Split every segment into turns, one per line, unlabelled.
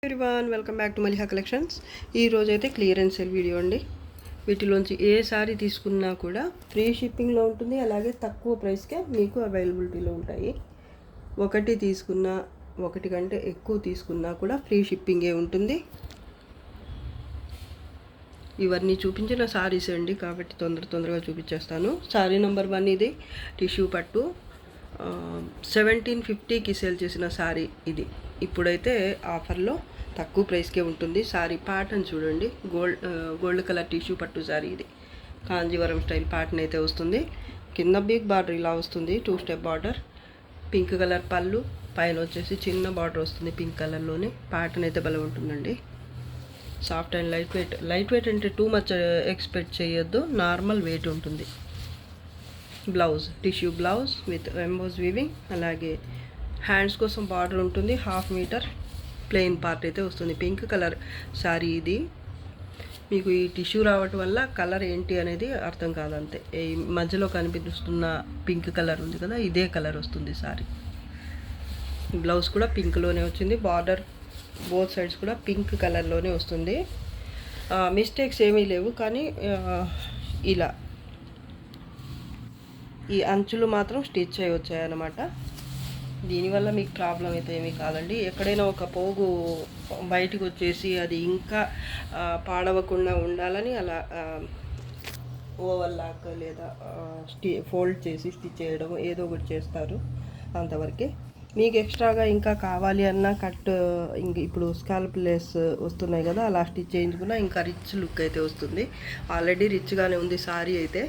Everyone welcome back to Maliha collections. ఈరోజు అయితే clearance sale video అండి. వీటిలోంచి ఏ సారీ తీసుకున్నా కూడా ఫ్రీ షిప్పింగ్లో ఉంటుంది, అలాగే తక్కువ ప్రైస్కే మీకు అవైలబిలిటీలో ఉంటాయి. ఒకటి తీసుకున్నా, ఒకటి కంటే ఎక్కువ తీసుకున్నా కూడా ఫ్రీ షిప్పింగే ఉంటుంది. ఇవన్నీ చూపించిన సారీస్ అండి, కాబట్టి తొందరగా చూపించేస్తాను. సారీ నెంబర్ 1 ఇది టిష్యూ పట్టు 1750కి సేల్ చేసిన సారీ ఇది. ఇప్పుడైతే ఆఫర్లో తక్కువ ప్రైస్కే ఉంటుంది. సారీ ప్యాటర్న్ చూడండి, గోల్డ్ కలర్ టిష్యూ పట్టు సారీ ఇది. కాంజీవరం స్టైల్ ప్యాటర్న్ అయితే వస్తుంది. కింద బిగ్ బార్డర్ ఇలా వస్తుంది, 2 స్టెప్ బార్డర్. పింక్ కలర్ పళ్ళు, పైన వచ్చేసి చిన్న బార్డర్ వస్తుంది పింక్ కలర్లోనే. ప్యాటర్న్ అయితే భలే ఉంటుందండి. సాఫ్ట్ అండ్ లైట్ వెయిట్ అంటే టూ మచ్ ఎక్స్పెక్ట్ చేయొద్దు, నార్మల్ వెయిట్ ఉంటుంది. Blouse tissue blouse with emboss weaving, అలాగే హ్యాండ్స్ కోసం బార్డర్ ఉంటుంది. 1/2 మీటర్ ప్లెయిన్ పార్ట్ అయితే వస్తుంది. పింక్ కలర్ శారీ ఇది. మీకు ఈ టిష్యూ రావటం వల్ల కలర్ ఏంటి అనేది అర్థం కాదంతే. ఈ మధ్యలో కనిపిస్తున్న పింక్ కలర్ ఉంది కదా, ఇదే కలర్ వస్తుంది శారీ. బ్లౌజ్ కూడా పింక్లోనే వచ్చింది. బార్డర్ బోత్ సైడ్స్ కూడా పింక్ కలర్లోనే వస్తుంది. మిస్టేక్స్ ఏమీ లేవు, కానీ ఇలా ఈ అంచులు మాత్రం స్టిచ్ అయి వచ్చాయన్నమాట. దీనివల్ల మీకు ప్రాబ్లం అయితే ఏమీ కాదండి. ఎక్కడైనా ఒక పోగు బయటికి వచ్చేసి అది ఇంకా పాడవకుండా ఉండాలని అలా ఓవర్ లాక్ లేదా ఫోల్డ్ చేసి స్టిచ్ చేయడం ఏదో ఒకటి చేస్తారు, అంతవరకే. మీకు ఎక్స్ట్రాగా ఇంకా కావాలి అన్న కట్, ఇంక ఇప్పుడు స్కాల్ప్ లెస్ వస్తున్నాయి కదా, అలా స్టిచ్ చేయించుకున్నా ఇంకా రిచ్ లుక్ అయితే వస్తుంది. ఆల్రెడీ రిచ్గానే ఉంది సారీ అయితే.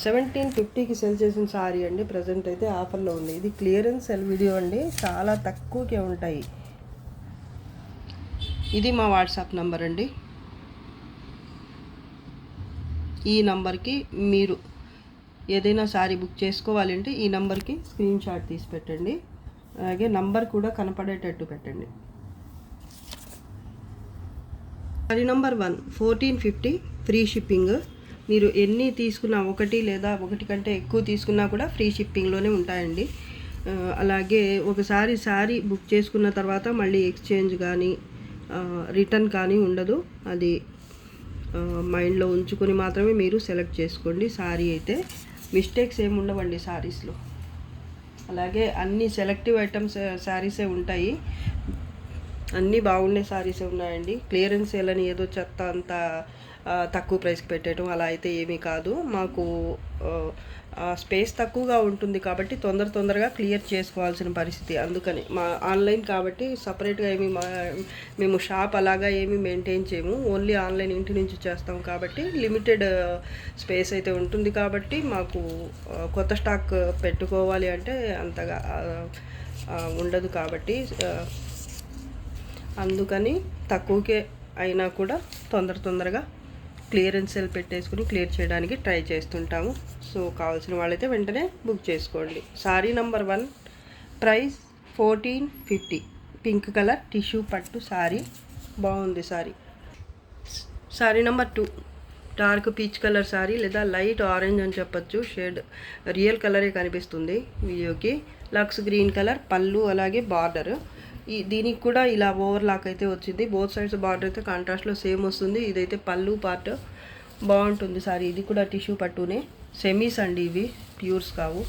1750కి సెల్ చేసిన సారీ అండి. ప్రజెంట్ అయితే ఆఫర్లో ఉంది. ఇది క్లియరెన్స్ సెల్ వీడియో అండి, చాలా తక్కువకే ఉంటాయి. ఇది మా వాట్సాప్ నంబర్ అండి. ఈ నంబర్కి మీరు ఏదైనా సారీ బుక్ చేసుకోవాలంటే ఈ నంబర్కి స్క్రీన్ షాట్ తీసి పెట్టండి, అలాగే నంబర్ కూడా కనపడేటట్టు పెట్టండి. Sorry number 1 1450 free shipping. మీరు ఎన్ని తీసుకున్నా, ఒకటి లేదా ఒకటి కంటే ఎక్కువ తీసుకున్నా కూడా ఫ్రీ షిప్పింగ్లోనే ఉంటాయండి. అలాగే ఒకసారి శారీ బుక్ చేసుకున్న తర్వాత మళ్ళీ ఎక్స్చేంజ్ కానీ రిటర్న్ కానీ ఉండదు. అది మైండ్లో ఉంచుకొని మాత్రమే మీరు సెలెక్ట్ చేసుకోండి. శారీ అయితే మిస్టేక్స్ ఏమి ఉండవండి శారీస్లో. అలాగే అన్ని సెలెక్టివ్ ఐటమ్స్ శారీసే ఉంటాయి, అన్నీ బాగుండే శారీసే ఉన్నాయండి. క్లియరెన్స్ సేల్ అని ఏదో చెత్త అంతా తక్కువ ప్రైస్కి పెట్టడం అలా అయితే ఏమీ కాదు. మాకు స్పేస్ తక్కువగా ఉంటుంది కాబట్టి తొందరగా క్లియర్ చేసుకోవాల్సిన పరిస్థితి. అందుకని మా ఆన్లైన్ కాబట్టి సపరేట్గా మేము షాప్ అలాగా ఏమీ మెయింటైన్ చేయము. ఓన్లీ ఆన్లైన్ ఇంటి నుంచి చేస్తాం కాబట్టి లిమిటెడ్ స్పేస్ అయితే ఉంటుంది. కాబట్టి మాకు కొత్త స్టాక్ పెట్టుకోవాలి అంటే అంతగా ఉండదు. కాబట్టి అందుకని తక్కువకే అయినా కూడా తొందరగా క్లియరెన్స్ సేల్ పెట్టేసుకుని క్లియర్ చేయడానికి ట్రై చేస్తుంటాము. సో కావాల్సిన వాళ్ళైతే వెంటనే బుక్ చేసుకోండి. Sorry number 1 price 1450 pink colour tissue పట్టు సారీ, బాగుంది sorry. Sorry number 2 dark peach colour sorry లేదా లైట్ ఆరెంజ్ అని చెప్పచ్చు. షేడ్ రియల్ కలరే కనిపిస్తుంది వీడియోకి. లక్స్ గ్రీన్ కలర్ పళ్ళు, అలాగే బార్డర్. దీనికి కూడా ఇలా ఓవర్ లాక్ అయితే వచ్చింది. బోత్ సైడ్స్ బార్డర్ అయితే కాంట్రాస్ట్లో సేమ్ వస్తుంది. ఇదైతే పళ్ళు పార్ట్, బాగుంటుంది సారీ. ఇది కూడా టిష్యూ పట్టునే, సెమీస్ అండి ఇవి, ప్యూర్స్ కావు.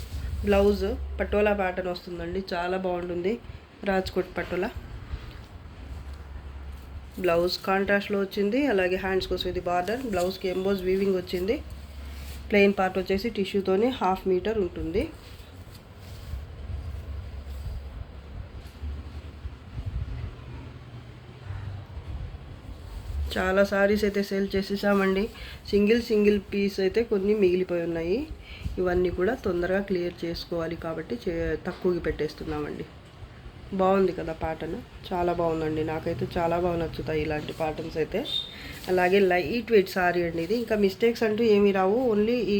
బ్లౌజ్ పటోలా ప్యాటర్న్ వస్తుందండి, చాలా బాగుంటుంది. రాజ్కోట్ పటోలా బ్లౌజ్ కాంట్రాస్ట్లో వచ్చింది. అలాగే హ్యాండ్స్ కోసం ఇది బార్డర్. బ్లౌజ్కి ఎంబోస్ వీవింగ్ వచ్చింది. ప్లెయిన్ పార్ట్ వచ్చేసి టిష్యూతోనే 1/2 మీటర్ ఉంటుంది. చాలా సారీస్ అయితే సేల్ చేసేసామండి. సింగిల్ పీస్ అయితే కొన్ని మిగిలిపోయి ఉన్నాయి. ఇవన్నీ కూడా తొందరగా క్లియర్ చేసుకోవాలి కాబట్టి తక్కువకి పెట్టేస్తున్నామండి. బాగుంది కదా ప్యాటర్న్, చాలా బాగుందండి. నాకైతే చాలా బాగా నచ్చుతాయి ఇలాంటి ప్యాటర్న్స్ అయితే. అలాగే లైట్ వెయిట్ సారీ అండి ఇది. ఇంకా మిస్టేక్స్ అంటూ ఏమీ రావు, ఓన్లీ ఈ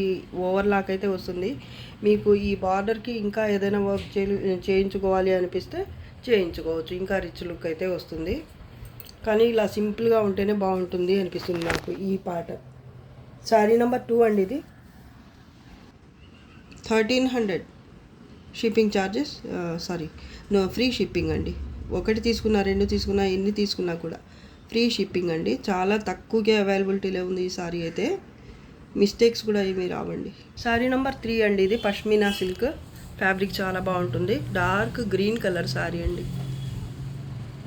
ఓవర్ లాక్ అయితే వస్తుంది. మీకు ఈ బార్డర్కి ఇంకా ఏదైనా వర్క్ చేయించుకోవాలి అనిపిస్తే చేయించుకోవచ్చు, ఇంకా రిచ్ లుక్ అయితే వస్తుంది. కానీ ఇలా సింపుల్గా ఉంటేనే బాగుంటుంది అనిపిస్తుంది నాకు ఈ పాట. శారీ నెంబర్ 2 అండి ఇది. 1300 షిప్పింగ్ ఛార్జెస్, ఫ్రీ షిప్పింగ్ అండి. ఒకటి తీసుకున్నా, 2 తీసుకున్నా, ఎన్ని తీసుకున్నా కూడా ఫ్రీ షిప్పింగ్ అండి. చాలా తక్కువగా అవైలబిలిటీలో ఉంది ఈ సారీ అయితే. మిస్టేక్స్ కూడా ఏమీ రావండి. సారీ నెంబర్ 3 అండి. ఇది పష్మినా సిల్క్ ఫ్యాబ్రిక్ చాలా బాగుంటుంది. డార్క్ గ్రీన్ కలర్ సారీ అండి.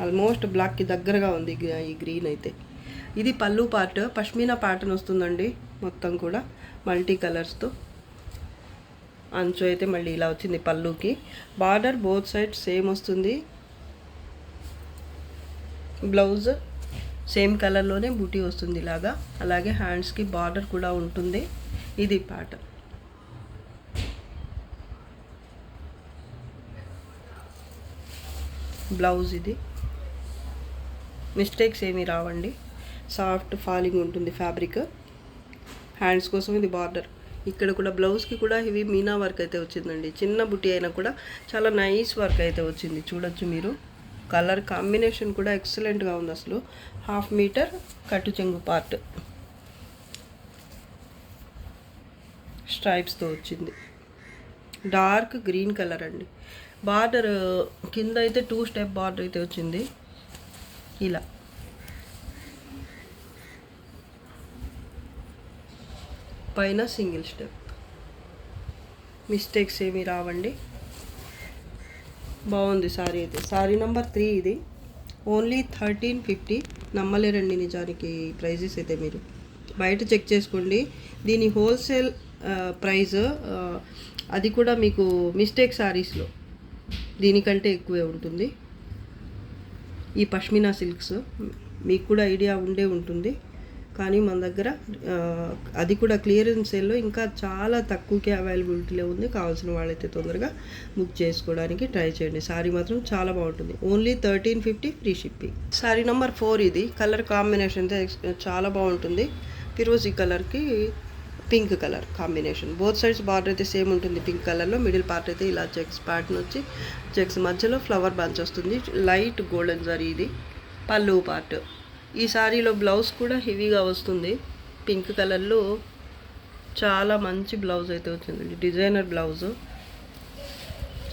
ఆల్మోస్ట్ బ్లాక్కి దగ్గరగా ఉంది ఈ గ్రీన్ అయితే. ఇది పళ్ళు పార్ట్, పష్మినా ప్యాటర్న్ వస్తుందండి. మొత్తం కూడా మల్టీ కలర్స్తో. అంచు అయితే మళ్ళీ ఇలా వచ్చింది పళ్ళుకి. బార్డర్ బోత్ సైడ్ సేమ్ వస్తుంది. బ్లౌజ్ సేమ్ కలర్లోనే బూటీ వస్తుంది ఇలాగా. అలాగే హ్యాండ్స్కి బార్డర్ కూడా ఉంటుంది. ఇది ప్యాటర్న్. బ్లౌజ్ ఇది. మిస్టేక్స్ ఏమీ రావండి. సాఫ్ట్ ఫాలింగ్ ఉంటుంది ఫ్యాబ్రిక్. హ్యాండ్స్ కోసం ఇది బార్డర్. ఇక్కడ కూడా బ్లౌజ్కి కూడా హెవీ మీనా వర్క్ అయితే వచ్చిందండి. చిన్న బుట్టి అయినా కూడా చాలా నైస్ వర్క్ అయితే వచ్చింది. చూడొచ్చు మీరు. కలర్ కాంబినేషన్ కూడా ఎక్సలెంట్గా ఉంది అసలు. 1/2 మీటర్ కట్టు చెంగు పార్ట్ స్ట్రైప్స్తో వచ్చింది. డార్క్ గ్రీన్ కలర్ అండి. బార్డర్ కింద అయితే 2 స్టెప్ బార్డర్ అయితే వచ్చింది ఇలా. పైన సింగిల్ స్టెప్. మిస్టేక్స్ ఏమీ రావండి. బాగుంది సారీ అయితే. సారీ నెంబర్ 3 ఇది. ఓన్లీ 1350. నమ్మలేరండి నిజానికి ప్రైజెస్ అయితే. మీరు బయట చెక్ చేసుకోండి. దీని హోల్సేల్ ప్రైస్ అది కూడా మీకు మిస్టేక్ సారీస్లో దీనికంటే ఎక్కువే ఉంటుంది. ఈ పష్మినా సిల్క్స్ మీకు కూడా ఐడియా ఉండే ఉంటుంది. కానీ మన దగ్గర అది కూడా క్లియరెన్స్ సేల్లో ఇంకా చాలా తక్కువకే అవైలబిలిటీలో ఉంది. కావాల్సిన వాళ్ళైతే తొందరగా బుక్ చేసుకోవడానికి ట్రై చేయండి. సారీ మాత్రం చాలా బాగుంటుంది. Only 1350 free shipping. Sorry number 4 ఇది. కలర్ కాంబినేషన్ అయితే చాలా బాగుంటుంది. ఫిరోజీ కలర్కి pink colour combination. Both sides border అయితే సేమ్ ఉంటుంది పింక్ కలర్లో. మిడిల్ పార్ట్ అయితే ఇలా చెక్స్ ప్యాటర్న్ వచ్చి చెక్స్ మధ్యలో ఫ్లవర్ బంచ్ వస్తుంది. లైట్ గోల్డెన్ జరీ ఇది పళ్ళు పార్ట్. ఈ సారీలో బ్లౌజ్ కూడా హెవీగా వస్తుంది. పింక్ కలర్లో చాలా మంచి బ్లౌజ్ అయితే వచ్చిందండి. Designer blouse.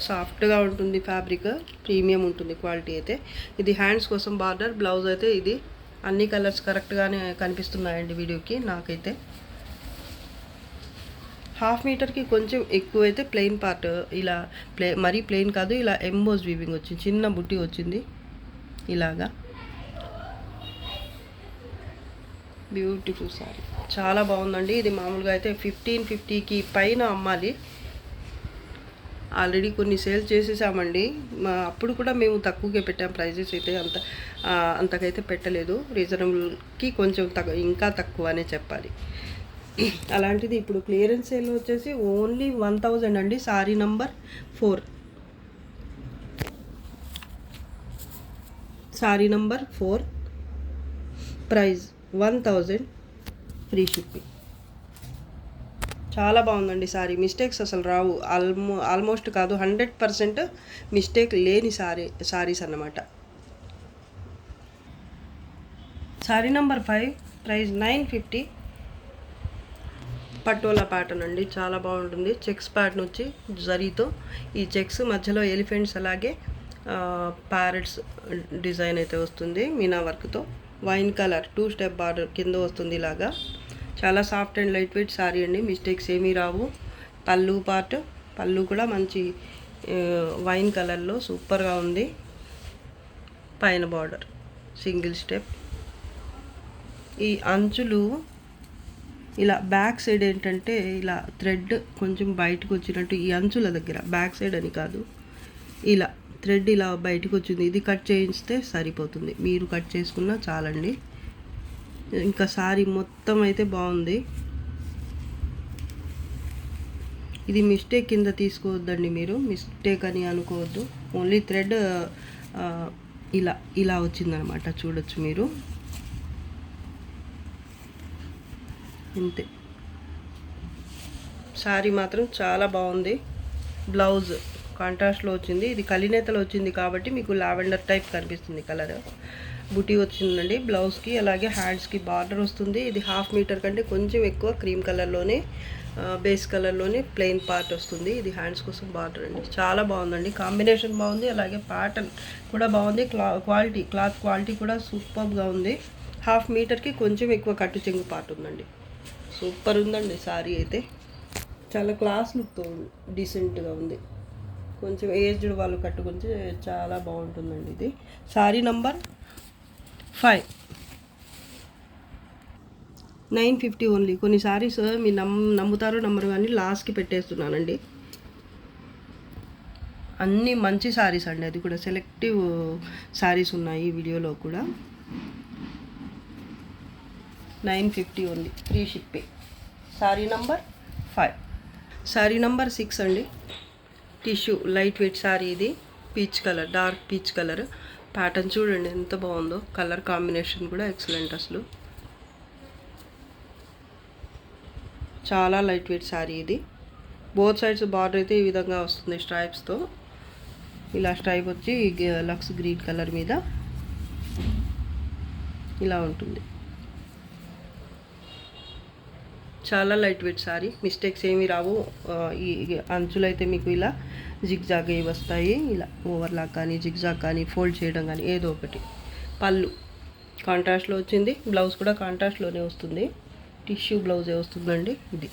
సాఫ్ట్గా ఉంటుంది ఫ్యాబ్రిక్. ప్రీమియం ఉంటుంది క్వాలిటీ అయితే. ఇది హ్యాండ్స్ కోసం బార్డర్. బ్లౌజ్ అయితే ఇది. అన్ని కలర్స్ కరెక్ట్గానే కనిపిస్తున్నాయండి వీడియోకి నాకైతే. 1/2 మీటర్కి కొంచెం ఎక్కువైతే ప్లెయిన్ పార్ట్ ఇలా మరీ ప్లెయిన్ కాదు, ఇలా ఎంబోజ్ వీవింగ్ వచ్చింది. చిన్న బుట్టి వచ్చింది ఇలాగా. Beautiful sorry. చాలా బాగుందండి. ఇది మామూలుగా అయితే 1550కి పైన అమ్మాలి. ఆల్రెడీ కొన్ని సేల్ చేసేసామండి. అప్పుడు కూడా మేము తక్కువగా పెట్టాం. ప్రైజెస్ అయితే అంతకైతే పెట్టలేదు. రీజనబుల్కి కొంచెం ఇంకా తక్కువ అనే చెప్పాలి. అలాంటిది ఇప్పుడు క్లియరెన్స్ సేల్ వచ్చేసి ఓన్లీ 1000 అండి. Sorry number 4. Sorry number 4 price 1000 free shipping. చాలా బాగుందండి సారీ. మిస్టేక్స్ అసలు రావు. ఆల్మోస్ట్ కాదు 100% మిస్టేక్ లేని సారీస్ అన్నమాట. Sorry number 5 price 950. Patola pattern అండి. చాలా బాగుంటుంది. చెక్స్ ప్యాటర్న్ వచ్చి జరీతో ఈ చెక్స్ మధ్యలో ఎలిఫెంట్స్ అలాగే ప్యారెట్స్ డిజైన్ అయితే వస్తుంది మీనా వర్క్తో. వైన్ కలర్ 2 స్టెప్ బార్డర్ కింద వస్తుంది ఇలాగా. చాలా soft and light weight sorry అండి. మిస్టేక్స్ ఏమీ రావు. పళ్ళు పార్ట్. పళ్ళు కూడా మంచి వైన్ కలర్లో సూపర్గా ఉంది. పైన బార్డర్ సింగిల్ స్టెప్. ఈ అంచులు ఇలా బ్యాక్ సైడ్ ఏంటంటే ఇలా థ్రెడ్ కొంచెం బయటకు వచ్చినట్టు ఈ అంచుల దగ్గర, బ్యాక్ సైడ్ అని కాదు, ఇలా థ్రెడ్ ఇలా బయటకు వచ్చింది. ఇది కట్ చేయిస్తే సరిపోతుంది. మీరు కట్ చేసుకున్నా చాలండి. ఇంకా సారీ మొత్తం అయితే బాగుంది. ఇది మిస్టేక్ కింద తీసుకోవద్దండి. మీరు మిస్టేక్ అని అనుకోవద్దు. ఓన్లీ థ్రెడ్ ఇలా ఇలా వచ్చిందనమాట. చూడొచ్చు మీరు. ఇంతే. సారీ మాత్రం చాలా బాగుంది. బ్లౌజ్ కాంట్రాస్ట్లో వచ్చింది. ఇది కలినేతలో వచ్చింది కాబట్టి మీకు లావెండర్ టైప్ కనిపిస్తుంది కలర్. బుటీ వచ్చిందండి బ్లౌజ్కి. అలాగే హ్యాండ్స్కి బార్డర్ వస్తుంది. ఇది 1/2 మీటర్ కంటే కొంచెం ఎక్కువ క్రీమ్ కలర్లోనే బేస్ కలర్లోని ప్లెయిన్ పార్ట్ వస్తుంది. ఇది హ్యాండ్స్ కోసం బార్డర్ అండి. చాలా బాగుందండి, కాంబినేషన్ బాగుంది, అలాగే ప్యాటర్న్ కూడా బాగుంది. క్లాత్ క్వాలిటీ కూడా సూపర్గా ఉంది. 1/2 మీటర్కి కొంచెం ఎక్కువ కట్టు చెంగు పార్ట్ ఉందండి. సూపర్ ఉందండి శారీ అయితే. చాలా క్లాస్ లుక్తో డీసెంట్గా ఉంది. కొంచెం ఏజ్డ్ వాళ్ళు కట్టుకుంటే చాలా బాగుంటుందండి. ఇది శారీ నంబర్ 5, 950 ఓన్లీ. కొన్ని శారీస్ మీరు నమ్ముతారో నమ్మరు కానీ లాస్ట్కి పెట్టేస్తున్నానండి. అన్నీ మంచి శారీస్ అండి, అది కూడా సెలెక్టివ్ శారీస్ ఉన్నాయి ఈ వీడియోలో కూడా. 950 only, free shipping. Sari number 5. Sari number 6 అండి. టిష్యూ లైట్ వెయిట్ శారీ ఇది. Peach colour, dark peach colour. Pattern చూడండి ఎంత బాగుందో. కలర్ కాంబినేషన్ కూడా ఎక్సలెంట్ అసలు. చాలా లైట్ వెయిట్ శారీ ఇది. బోత్ సైడ్స్ బార్డర్ అయితే ఈ విధంగా వస్తుంది స్ట్రైప్స్తో. ఇలా స్ట్రైప్ వచ్చి లక్స్ గ్రీన్ కలర్ మీద ఇలా ఉంటుంది. చాలా లైట్ వెయిట్ శారీ, మిస్టేక్స్ ఏమీ రావు. ఈ అంచులైతే మీకు ఇలా జిగ్జాగ్ అవి వస్తాయి. ఇలా ఓవర్లాక్ కానీ జిగ్జాగ్ కానీ ఫోల్డ్ చేయడం కానీ ఏదో ఒకటి. పళ్ళు కాంట్రాస్ట్లో వచ్చింది, బ్లౌజ్ కూడా కాంట్రాస్ట్లోనే వస్తుంది. టిష్యూ బ్లౌజే వస్తుందండి. ఇది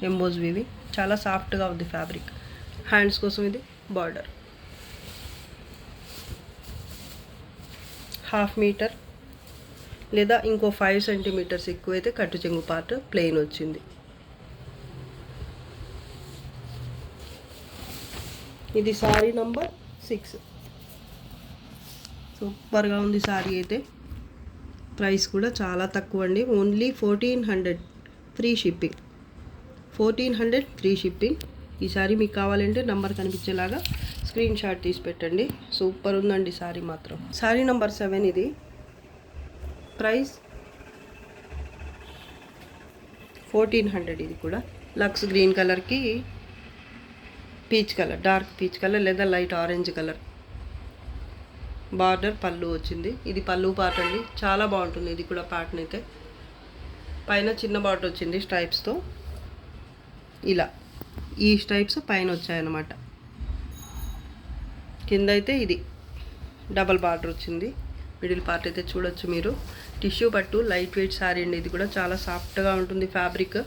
ఎంబోజ్ వీవింగ్, చాలా సాఫ్ట్గా ఉంది ఫ్యాబ్రిక్. హ్యాండ్స్ కోసం ఇది బార్డర్. 1/2 మీటర్ లేదా ఇంకో 5 సెంటీమీటర్స్ ఎక్కువైతే కట్టు చెంగు పార్ట్ ప్లెయిన్ వచ్చింది. ఇది శారీ నంబర్ 6. సూపర్గా ఉంది శారీ అయితే. ప్రైస్ కూడా చాలా తక్కువ అండి, only 1400 free shipping. 1400 free shipping. ఈ శారీ మీకు కావాలంటే నంబర్ కనిపించేలాగా స్క్రీన్ షాట్ తీసి పెట్టండి. సూపర్ ఉందండి శారీ మాత్రం. శారీ నంబర్ 7 ఇది. ప్రైస్ 1400. ఇది కూడా లక్స్ గ్రీన్ కలర్కి peach colour, dark peach colour లేదా లైట్ ఆరెంజ్ కలర్ బార్డర్. పళ్ళు వచ్చింది. ఇది పళ్ళు పార్ట్ అండి, చాలా బాగుంటుంది. ఇది కూడా ప్యాటర్న్ అయితే పైన చిన్న బార్డర్ వచ్చింది స్ట్రైప్స్తో. ఇలా ఈ స్ట్రైప్స్ పైన వచ్చాయన్నమాట. కింద అయితే ఇది డబల్ బార్డర్ వచ్చింది. మిడిల్ పార్ట్ అయితే చూడొచ్చు మీరు. టిష్యూ పట్టు లైట్ వెయిట్ శారీ అండి. ఇది కూడా చాలా సాఫ్ట్గా ఉంటుంది ఫ్యాబ్రిక్.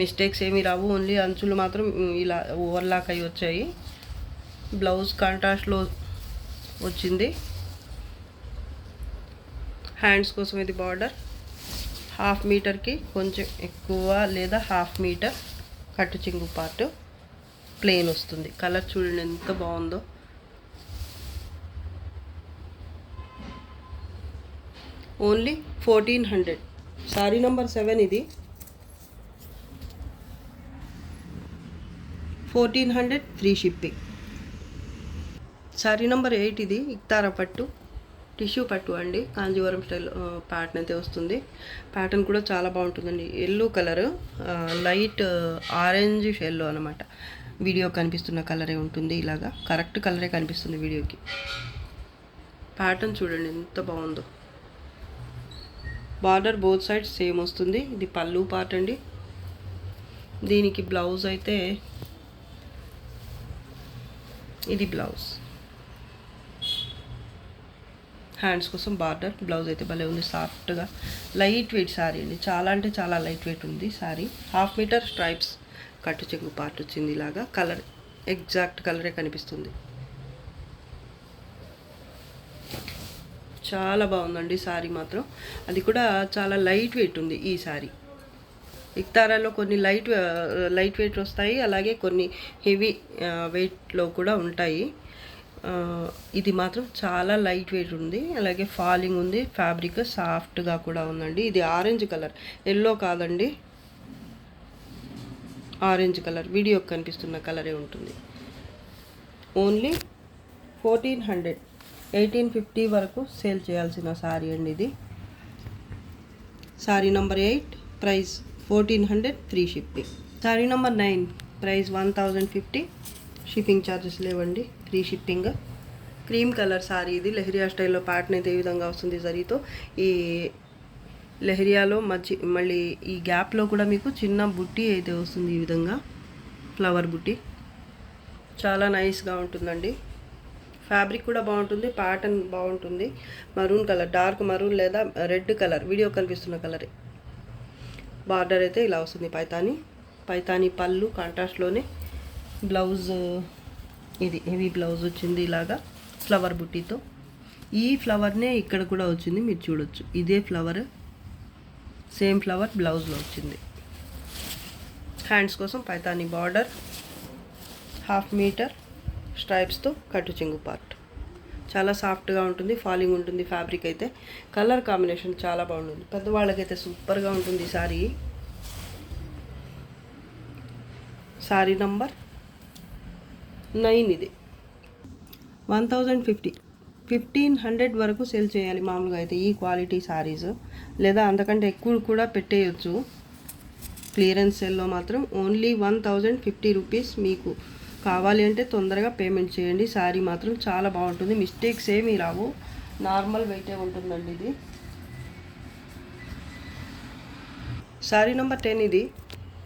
మిస్టేక్స్ ఏమీ రావు, ఓన్లీ అంచులు మాత్రం ఇలా ఓవర్లాక్ అయి వచ్చాయి. బ్లౌజ్ కాంట్రాస్ట్లో వచ్చింది. హ్యాండ్స్ కోసం ఇది బార్డర్. 1/2 మీటర్కి కొంచెం ఎక్కువ లేదా 1/2 మీటర్ కట్టు చెంగు పార్ట్ ప్లెయిన్ వస్తుంది. కలర్ చూడండి ఎంత బాగుందో. ఓన్లీ 1400. శారీ నంబర్ 7 ఇది. 1400 ఫ్రీ షిప్పింగ్. శారీ నంబర్ 8 ఇది. ఇక్తారా పట్టు, టిష్యూ పట్టు అండి. కాంజీవరం స్టైల్ ప్యాటర్న్ అయితే వస్తుంది. ప్యాటర్న్ కూడా చాలా బాగుంటుందండి. Yellow colour, light orange yellow అనమాట. వీడియో కనిపిస్తున్న కలరే ఉంటుంది. ఇలాగా కరెక్ట్ కలరే కనిపిస్తుంది వీడియోకి. ప్యాటర్న్ చూడండి ఎంత బాగుందో. బార్డర్ బోత్ సైడ్స్ సేమ్ వస్తుంది. ఇది పళ్ళు పార్ట్ అండి. దీనికి బ్లౌజ్ అయితే ఇది బ్లౌజ్. హ్యాండ్స్ కోసం బార్డర్. బ్లౌజ్ అయితే భలే ఉంది, సాఫ్ట్గా లైట్ వెయిట్ శారీ అండి. చాలా అంటే చాలా లైట్ వెయిట్ ఉంది శారీ. 1/2 మీటర్ స్ట్రైప్స్ కట్టు చెంగు పార్ట్ వచ్చింది. ఇలాగా కలర్ ఎగ్జాక్ట్ కలరే కనిపిస్తుంది. చాలా బాగుందండి శారీ మాత్రం. అది కూడా చాలా లైట్ వెయిట్ ఉంది ఈ శారీ. ఇక్తారాలో కొన్ని లైట్ వెయిట్ వస్తాయి, అలాగే కొన్ని హెవీ వెయిట్లో కూడా ఉంటాయి. ఇది మాత్రం చాలా లైట్ వెయిట్ ఉంది, అలాగే ఫాలింగ్ ఉంది. ఫ్యాబ్రిక్ సాఫ్ట్గా కూడా ఉందండి. ఇది ఆరెంజ్ కలర్, ఎల్లో కాదండి, ఆరెంజ్ కలర్. వీడియోకి కనిపిస్తున్న కలరే ఉంటుంది. ఓన్లీ 1400, 1850 వరకు సేల్ చేయాల్సిన శారీ అండి ఇది. Sari number 8 price 1400 free shipping. Sari number 9 price 1050. Shipping charges లేవండి, free shipping. Cream colour sari ఇది. లెహరియా స్టైల్లో ప్యాటర్న్ అయితే ఈ విధంగా వస్తుంది. జరీతో ఈ లెహరియాలో మళ్ళీ ఈ గ్యాప్లో కూడా మీకు చిన్న బుట్టి అయితే వస్తుంది, ఈ విధంగా ఫ్లవర్ బుట్టి. చాలా నైస్గా ఉంటుందండి. ఫ్యాబ్రిక్ కూడా బాగుంటుంది, ప్యాటర్న్ బాగుంటుంది. మరూన్ కలర్, డార్క్ మరూన్ లేదా రెడ్ కలర్, వీడియో కనిపిస్తున్న కలరే. బార్డర్ అయితే ఇలా వస్తుంది, పైతాని పళ్ళు కాంట్రాస్ట్లోనే. బ్లౌజ్ ఇది హెవీ బ్లౌజ్ వచ్చింది ఇలాగా ఫ్లవర్ బుట్టితో. ఈ ఫ్లవర్నే ఇక్కడ కూడా వచ్చింది, మీరు చూడొచ్చు. ఇదే ఫ్లవర్, సేమ్ ఫ్లవర్ బ్లౌజ్లో వచ్చింది. హ్యాండ్స్ కోసం పైతాని బార్డర్, 1/2 మీటర్ స్ట్రైప్స్తో కట్టు చెంగు పార్ట్. చాలా సాఫ్ట్గా ఉంటుంది, ఫాలింగ్ ఉంటుంది ఫ్యాబ్రిక్ అయితే. కలర్ కాంబినేషన్ చాలా బాగుంటుంది, పెద్దవాళ్ళకైతే సూపర్గా ఉంటుంది సారీ నంబర్ 9. ఇది 1050, 1500 వరకు సేల్ చేయాలి మామూలుగా అయితే ఈ క్వాలిటీ సారీస్, లేదా అంతకంటే ఎక్కువ కూడా పెట్టేయచ్చు. క్లియరెన్స్ సేల్లో మాత్రం ఓన్లీ 1050 రూపీస్. మీకు కావాలి అంటే తొందరగా పేమెంట్ చేయండి. శారీ మాత్రం చాలా బాగుంటుంది, మిస్టేక్స్ ఏమీ రావు, నార్మల్ వెయిటే ఉంటుందండి ఇది. శారీ నెంబర్ 10. ఇది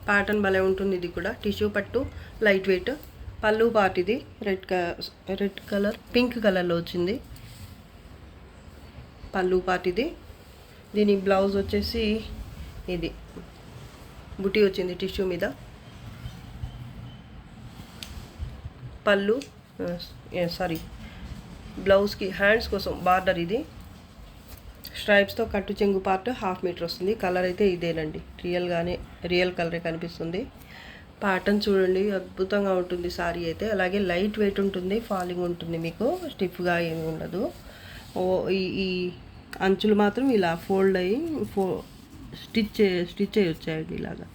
ప్యాటర్న్ భలే ఉంటుంది, ఇది కూడా టిష్యూ పట్టు, లైట్ వెయిట్. పళ్ళు పార్ట్ ఇది రెడ్ కలర్, పింక్ కలర్లో వచ్చింది పళ్ళు పార్ట్ ఇది. దీని బ్లౌజ్ వచ్చేసి ఇది బుటీ వచ్చింది టిష్యూ మీద. పళ్ళు బ్లౌజ్కి హ్యాండ్స్ కోసం బార్డర్ ఇది. స్ట్రైప్స్తో కట్టు చెంగు పార్ట్ 1/2 మీటర్ వస్తుంది. కలర్ అయితే ఇదేనండి, రియల్ కలరే కనిపిస్తుంది. ప్యాటర్న్ చూడండి, అద్భుతంగా ఉంటుంది సారీ అయితే. అలాగే లైట్ వెయిట్ ఉంటుంది, ఫాలింగ్ ఉంటుంది, మీకు స్టిఫ్గా ఏమి ఉండదు. ఈ అంచులు మాత్రం ఇలా ఫోల్డ్ అయ్యి స్టిచ్ అయ్యి వచ్చాయండి, ఇలాగా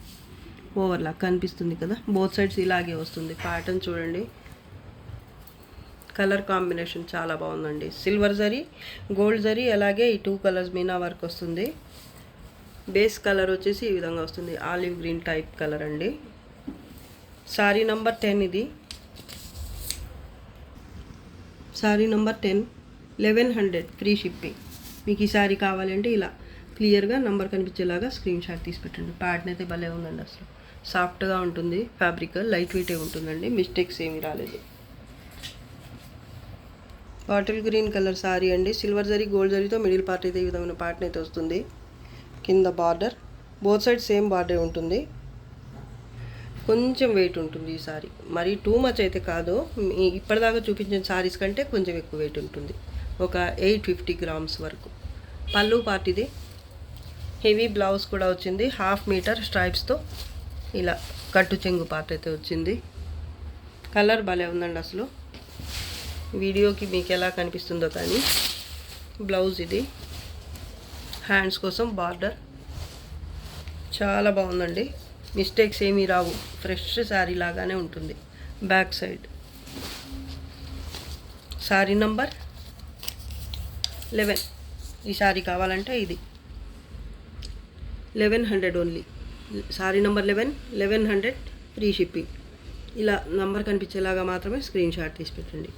ఓవర్లా కనిపిస్తుంది కదా. బోత్ సైడ్స్ ఇలాగే వస్తుంది. ప్యాటర్న్ చూడండి, కలర్ కాంబినేషన్ చాలా బాగుందండి. సిల్వర్ జరీ, గోల్డ్ జరీ, అలాగే ఈ 2 కలర్స్ మీనా వర్క్ వస్తుంది. బేస్ కలర్ వచ్చేసి ఈ విధంగా వస్తుంది, ఆలివ్ గ్రీన్ టైప్ కలర్ అండి. Sorry number 10. ఇది సారీ నంబర్ 10, 1100 ఫ్రీ షిప్పింగ్. మీకు ఈ సారీ కావాలంటే ఇలా క్లియర్గా నంబర్ కనిపించేలాగా స్క్రీన్ షాట్ తీసి పెట్టండి. ప్యాటర్న్ అయితే భలే ఉందండి, అసలు సాఫ్ట్గా ఉంటుంది ఫ్యాబ్రిక్, లైట్ వెయిటే ఉంటుందండి, మిస్టేక్స్ ఏమీ రాలేదు. బాటిల్ గ్రీన్ కలర్ సారీ అండి. సిల్వర్ జరీ, గోల్డ్ జరీతో మిడిల్ పార్ట్ అయితే ఈ విధమైన ప్యాటర్న్ అయితే వస్తుంది. కింద border, both side same border ఉంటుంది. కొంచెం వెయిట్ ఉంటుంది ఈ సారీ, మరీ టూ మచ్ అయితే కాదు. ఇప్పటిదాకా చూపించిన సారీస్ కంటే కొంచెం ఎక్కువ వెయిట్ ఉంటుంది, ఒక 850 గ్రామ్స్ వరకు. పళ్ళు పార్ట్ ఇది. హెవీ బ్లౌజ్ కూడా వచ్చింది, 1/2 మీటర్ స్ట్రైప్స్తో ఇలా కట్టు చెంగు పార్ట్ అయితే వచ్చింది. కలర్ భలే ఉందండి, అసలు వీడియోకి మీకు ఎలా కనిపిస్తుందో కానీ. బ్లౌజ్ ఇది, హ్యాండ్స్ కోసం బార్డర్, చాలా బాగుందండి, మిస్టేక్స్ ఏమీ రావు, ఫ్రెష్ శారీ లాగానే ఉంటుంది. Back side sari number 11. ఈ శారీ కావాలంటే ఇది 1100 only. Sari number 11, 1100 free shipping. ఇలా నంబర్ కనిపించేలాగా మాత్రమే స్క్రీన్ షాట్ తీసి పెట్టండి.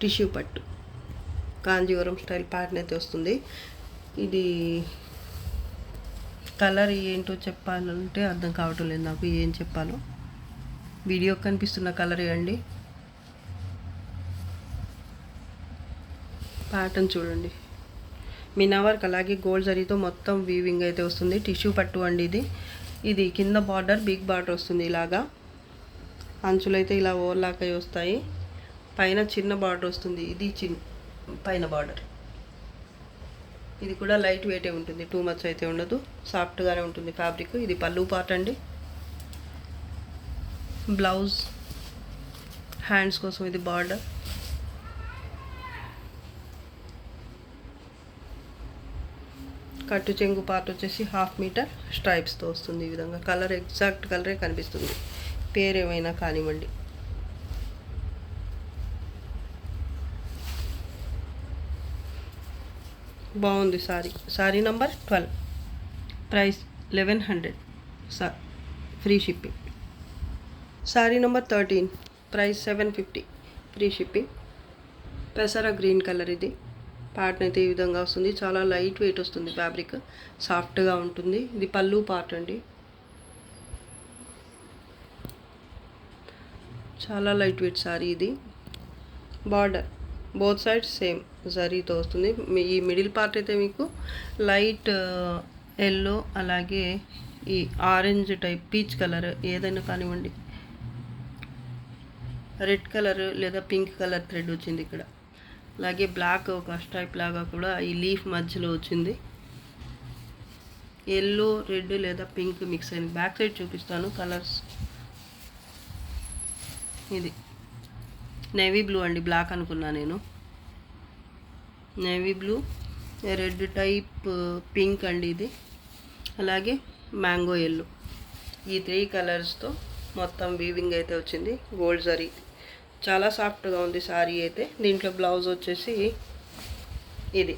టిష్యూ పట్టు, కాంజీవరం స్టైల్ ప్యాటర్న్ అయితే వస్తుంది. ఇది కలర్ ఏంటో చెప్పాలంటే అర్థం కావటం లేదు నాకు, ఏం చెప్పాలో. వీడియో కనిపిస్తున్న కలరే అండి. ప్యాటర్న్ చూడండి, మీనా వర్క్ అలాగే గోల్డ్ జరీతో మొత్తం వీవింగ్ అయితే వస్తుంది. టిష్యూ పట్టు అండి ఇది. ఇది కింద బార్డర్ బిగ్ బార్డర్ వస్తుంది ఇలాగా. అంచులు అయితే ఇలా ఓవర్లాక్ అయి వస్తాయి. పైన చిన్న బార్డర్ వస్తుంది, ఇది పైన బార్డర్. ఇది కూడా లైట్ వెయిటే ఉంటుంది, టూ మచ్ అయితే ఉండదు, సాఫ్ట్గానే ఉంటుంది ఫ్యాబ్రిక్. ఇది పళ్ళు పార్ట్ అండి. బ్లౌజ్, హ్యాండ్స్ కోసం ఇది బార్డర్. కట్టు చెంగు పార్ట్ వచ్చేసి 1/2 మీటర్ స్ట్రైప్స్తో వస్తుంది ఈ విధంగా. కలర్ ఎగ్జాక్ట్ కలరే కనిపిస్తుంది, పేరేమైనా కానివ్వండి. బాగుంది sorry. Sorry number 12, price 1100, free shipping. Sorry number 13, price 750, free shipping. పెసర గ్రీన్ కలర్ ఇది. ప్యాటర్న్ అయితే ఈ విధంగా వస్తుంది. చాలా లైట్ వెయిట్ వస్తుంది, ఫ్యాబ్రిక్ సాఫ్ట్గా ఉంటుంది. ఇది పళ్ళు పార్ట్ అండి, చాలా లైట్ వెయిట్ సారీ ఇది. బార్డర్ బోత్ సైడ్స్ సేమ్ జరీతో వస్తుంది. ఈ మిడిల్ పార్ట్ అయితే మీకు లైట్ ఎల్లో, అలాగే ఈ ఆరెంజ్ టైప్ పీచ్ కలర్ ఏదైనా కానివ్వండి, రెడ్ కలర్ లేదా పింక్ కలర్ థ్రెడ్ వచ్చింది ఇక్కడ. అలాగే బ్లాక్ ఒక స్ట్రైప్ లాగా కూడా ఈ లీఫ్ మధ్యలో వచ్చింది. ఎల్లో, రెడ్ లేదా పింక్ మిక్స్ అయింది. బ్యాక్ సైడ్ చూపిస్తాను కలర్స్. ఇది నేవీ బ్లూ అండి, బ్లాక్ అనుకున్నా నేను. Navy blue, red type pink అండి ఇది, అలాగే మ్యాంగో ఎల్లో. ఈ 3 కలర్స్తో మొత్తం వీవింగ్ అయితే వచ్చింది. గోల్డ్ జరీ చాలా సాఫ్ట్గా ఉంది సారీ అయితే. దీంట్లో బ్లౌజ్ వచ్చేసి ఇది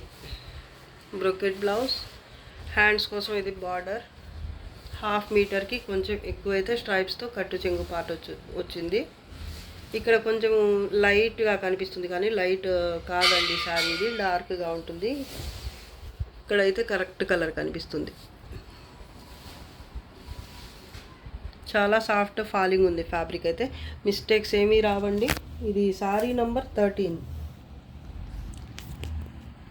బ్రొకెట్ బ్లౌజ్. హ్యాండ్స్ కోసం ఇది బార్డర్ 1/2 మీటర్కి కొంచెం ఎక్కువైతే స్ట్రైప్స్తో కట్టు చెంగు పాట వచ్చింది. ఇక్కడ కొంచెం లైట్గా కనిపిస్తుంది, కానీ లైట్ కాదండి సారీ, ఇది డార్క్గా ఉంటుంది. ఇక్కడైతే కరెక్ట్ కలర్ కనిపిస్తుంది. చాలా సాఫ్ట్ ఫాలింగ్ ఉంది ఫ్యాబ్రిక్ అయితే, మిస్టేక్స్ ఏమీ రావండి. ఇది సారీ నంబర్ 13.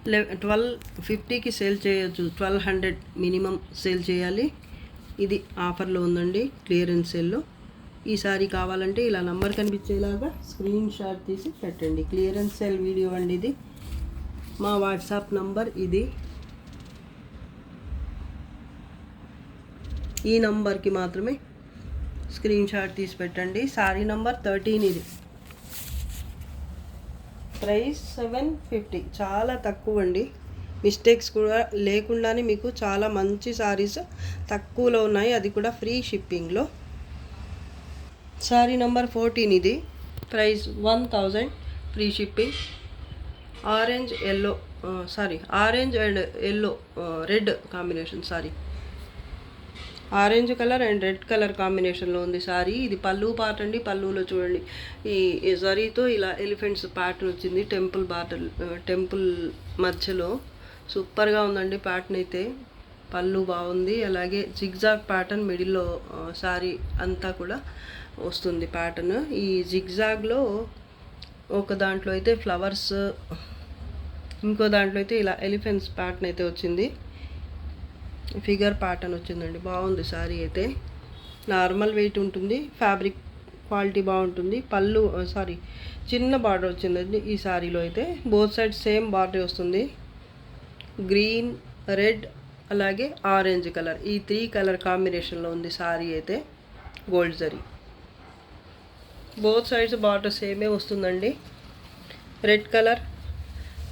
1250కి సేల్ చేయొచ్చు, 1200 మినిమం సేల్ చేయాలి. ఇది ఆఫర్లో ఉందండి, క్లియరెన్స్ సేల్లో. ఈ సారీ కావాలంటే ఇలా నంబర్ కనిపించేలాగా స్క్రీన్ షాట్ తీసి పెట్టండి. క్లియరెన్స్ సేల్ వీడియో అండి ఇది. మా వాట్సాప్ నంబర్ ఇది. ఈ నంబర్కి మాత్రమే స్క్రీన్ షాట్ తీసి పెట్టండి. సారీ నంబర్ 13 ఇది. ప్రైస్ 750, చాలా తక్కువ అండి. మిస్టేక్స్ కూడా లేకుండానే మీకు చాలా మంచి సారీస్ తక్కువలో ఉన్నాయి, అది కూడా ఫ్రీ షిప్పింగ్లో. సారీ నంబర్ 14 ఇది. Price 1000, free shipping. Orange yellow, orange and yellow, red combination sorry. Orange colour and red colour కాంబినేషన్లో ఉంది సారీ. ఇది పళ్ళు పార్ట్ అండి. పళ్ళులో చూడండి ఈ జరీతో ఇలా ఎలిఫెంట్స్ ప్యాటర్న్ వచ్చింది. టెంపుల్ మధ్యలో సూపర్గా ఉందండి ప్యాటర్న్ అయితే. పళ్ళు బాగుంది, అలాగే జిగ్జాగ్ ప్యాటర్న్ మిడిల్లో సారీ అంతా కూడా వస్తుంది ప్యాటర్న్. ఈ జిగ్జాగ్లో ఒక దాంట్లో అయితే ఫ్లవర్స్, ఇంకో దాంట్లో అయితే ఇలా ఎలిఫెంట్స్ ప్యాటర్న్ అయితే వచ్చింది. ఫిగర్ ప్యాటర్న్ వచ్చిందండి, బాగుంది సారీ అయితే. నార్మల్ వెయిట్ ఉంటుంది, ఫ్యాబ్రిక్ క్వాలిటీ బాగుంటుంది. పళ్ళు చిన్న బార్డర్ వచ్చిందండి ఈ సారీలో అయితే. బోత్ సైడ్ సేమ్ బార్డర్ వస్తుంది. గ్రీన్, రెడ్, అలాగే ఆరెంజ్ కలర్, ఈ 3 కలర్ కాంబినేషన్లో ఉంది సారీ అయితే. Gold zari both sides border సేమే వస్తుందండి. రెడ్ కలర్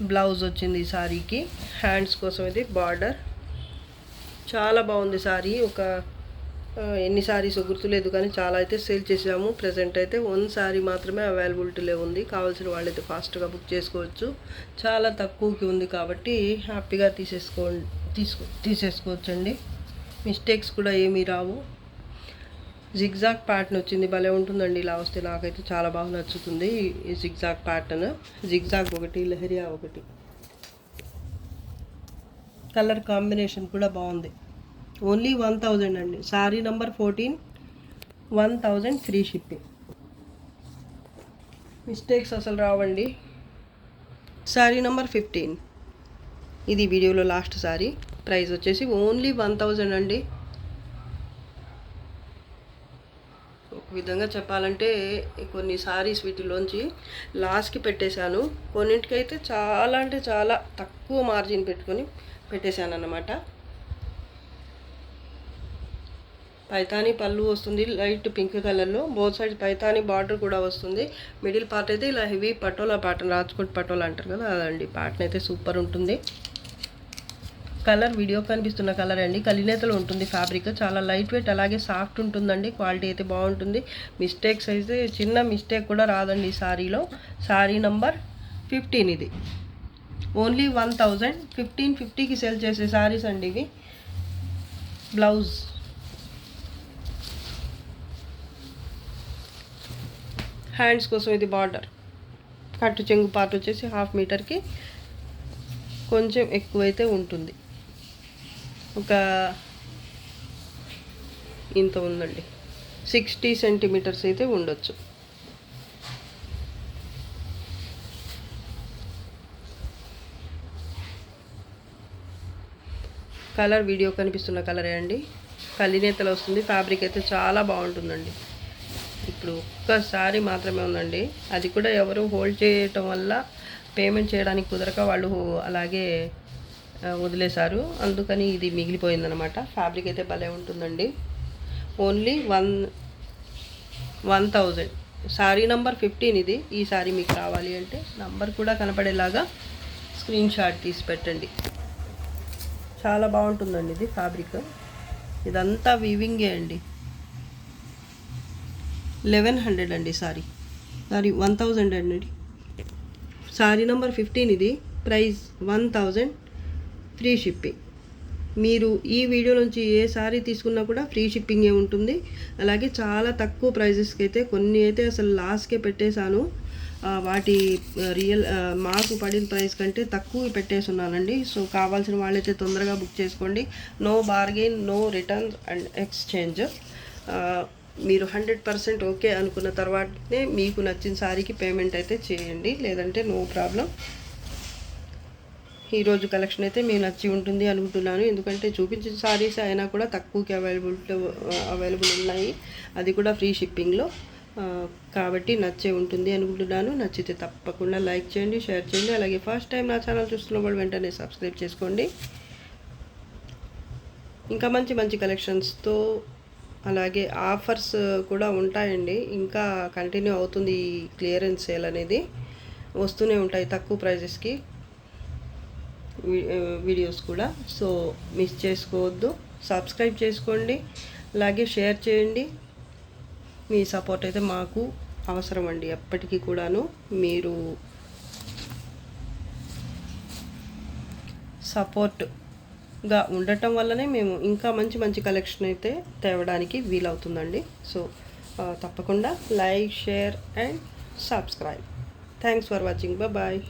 బ్లౌజ్ వచ్చింది ఈ సారీకి. హ్యాండ్స్ కోసం ఇది బార్డర్. చాలా బాగుంది సారీ. ఎన్ని సారీస్ గుర్తులేదు, కానీ చాలా అయితే సేల్ చేసాము. ప్రజెంట్ అయితే 1 సారీ మాత్రమే అవైలబిలిటీలో ఉంది. కావాల్సిన వాళ్ళైతే ఫాస్ట్గా బుక్ చేసుకోవచ్చు. చాలా తక్కువకి ఉంది కాబట్టి హ్యాపీగా తీసేసుకోవచ్చండి. మిస్టేక్స్ కూడా ఏమీ రావు. జిగ్జాగ్ ప్యాటర్న్ వచ్చింది, భలే ఉంటుందండి ఇలా వస్తే. నాకైతే చాలా బాగా నచ్చుతుంది ఈ జిగ్జాగ్ ప్యాటర్న్. జిగ్జాగ్ ఒకటి, లెహరియా ఒకటి. కలర్ కాంబినేషన్ కూడా బాగుంది. ఓన్లీ 1000 అండి. Sorry number 14, 1000 free shipping. Mistakes అసలు రావండి. సారీ నంబర్ 15, ఇది వీడియోలో లాస్ట్ సారీ. ప్రైస్ వచ్చేసి ఓన్లీ 1000 అండి. ఒక విధంగా చెప్పాలంటే కొన్ని సారీస్ వీటిలోంచి లాస్ట్కి పెట్టేశాను. కొన్నింటికైతే చాలా అంటే చాలా తక్కువ మార్జిన్ పెట్టుకొని పెట్టేశాను అన్నమాట. పైతానీ పళ్ళు వస్తుంది లైట్ పింక్ కలర్లో. బోత్ సైడ్ పైతానీ బార్డర్ కూడా వస్తుంది. మిడిల్ పార్ట్ అయితే ఇలా హెవీ పటోలా ప్యాటర్న్, రాజ్కోట్ పటోలా అంటారు కదా, అదండి. ప్యాటర్న్ అయితే సూపర్ ఉంటుంది. కలర్ వీడియో కనిపిస్తున్న కలర్ అండి. కలినేతలో ఉంటుంది ఫ్యాబ్రిక్. చాలా లైట్ వెయిట్, అలాగే సాఫ్ట్ ఉంటుందండి. క్వాలిటీ అయితే బాగుంటుంది. మిస్టేక్స్ అయితే చిన్న మిస్టేక్ కూడా రాదండి ఈ సారీలో. సారీ నంబర్ 15 ఇది. ఓన్లీ 1000, 1550కి సేల్ చేసే సారీస్ అండి ఇవి. బ్లౌజ్ హ్యాండ్స్ కోసం ఇది బార్డర్. కట్టు చెంగు పార్ట్ వచ్చేసి 1/2 మీటర్కి కొంచెం ఎక్కువైతే ఉంటుంది, ఒక ఇంత ఉందండి, 60 సెంటీమీటర్స్ అయితే ఉండొచ్చు. కలర్ వీడియో కనిపిస్తున్న కలరే అండి, కలినేతలు వస్తుంది. ఫ్యాబ్రిక్ అయితే చాలా బాగుంటుందండి. ఇప్పుడు ఒక్కసారి మాత్రమే ఉందండి, అది కూడా ఎవరు హోల్డ్ చేయటం వల్ల పేమెంట్ చేయడానికి కుదరక వాళ్ళు అలాగే వదిలేశారు, అందుకని ఇది మిగిలిపోయిందనమాట. ఫ్యాబ్రిక్ అయితే భలే ఉంటుందండి. ఓన్లీ 1000. శారీ నంబర్ 15 ఇది. ఈ శారీ మీకు కావాలి అంటే నంబర్ కూడా కనపడేలాగా స్క్రీన్ షాట్ తీసి పెట్టండి. చాలా బాగుంటుందండి ఇది ఫ్యాబ్రిక్. ఇదంతా వీవింగే అండి. 1100 అండి సారీ 1000 అండి. సారీ నెంబర్ 15 ఇది. Price 1000, free shipping. మీరు ఈ వీడియో నుంచి ఏ సారీ తీసుకున్నా కూడా ఫ్రీ షిప్పింగే ఉంటుంది. అలాగే చాలా తక్కువ ప్రైజెస్కి అయితే, కొన్ని అయితే అసలు లాస్కే పెట్టేశాను, వాటి మాకు పడిన ప్రైస్ కంటే తక్కువ పెట్టేస్తున్నానండి. సో కావాల్సిన వాళ్ళైతే తొందరగా బుక్ చేసుకోండి. No bargain, no returns and exchange. మీరు 100% ఓకే అనుకున్న తర్వాతనే మీకు నచ్చిన సారీకి పేమెంట్ అయితే చేయండి, లేదంటే నో ప్రాబ్లం. ఈరోజు కలెక్షన్ అయితే మేము నచ్చి ఉంటుంది అనుకుంటున్నాను, ఎందుకంటే చూపించిన సారీస్ అయినా కూడా తక్కువకి అవైలబుల్ ఉన్నాయి, అది కూడా ఫ్రీ షిప్పింగ్లో. కాబట్టి నచ్చే ఉంటుంది అనుకుంటున్నాను. నచ్చితే తప్పకుండా లైక్ చేయండి, షేర్ చేయండి. అలాగే ఫస్ట్ టైం నా ఛానల్ చూస్తున్న వాళ్ళు వెంటనే సబ్స్క్రైబ్ చేసుకోండి. ఇంకా మంచి మంచి కలెక్షన్స్తో, అలాగే ఆఫర్స్ కూడా ఉంటాయండి. ఇంకా కంటిన్యూ అవుతుంది ఈ క్లియరెన్స్ సేల్ అనేది, వస్తూనే ఉంటాయి తక్కువ ప్రైజెస్కి వీడియోస్ కూడా. సో మిస్ చేసుకోవద్దు, సబ్స్క్రైబ్ చేసుకోండి, అలాగే షేర్ చేయండి. మీ సపోర్ట్ అయితే మాకు అవసరం అండి, ఎప్పటికీ కూడాను. మీరు సపోర్ట్గా ఉండటం వల్లనే మేము ఇంకా మంచి మంచి కలెక్షన్ అయితే తేవడానికి వీలవుతుందండి. సో తప్పకుండా like, share and subscribe. Thanks for watching. Bye.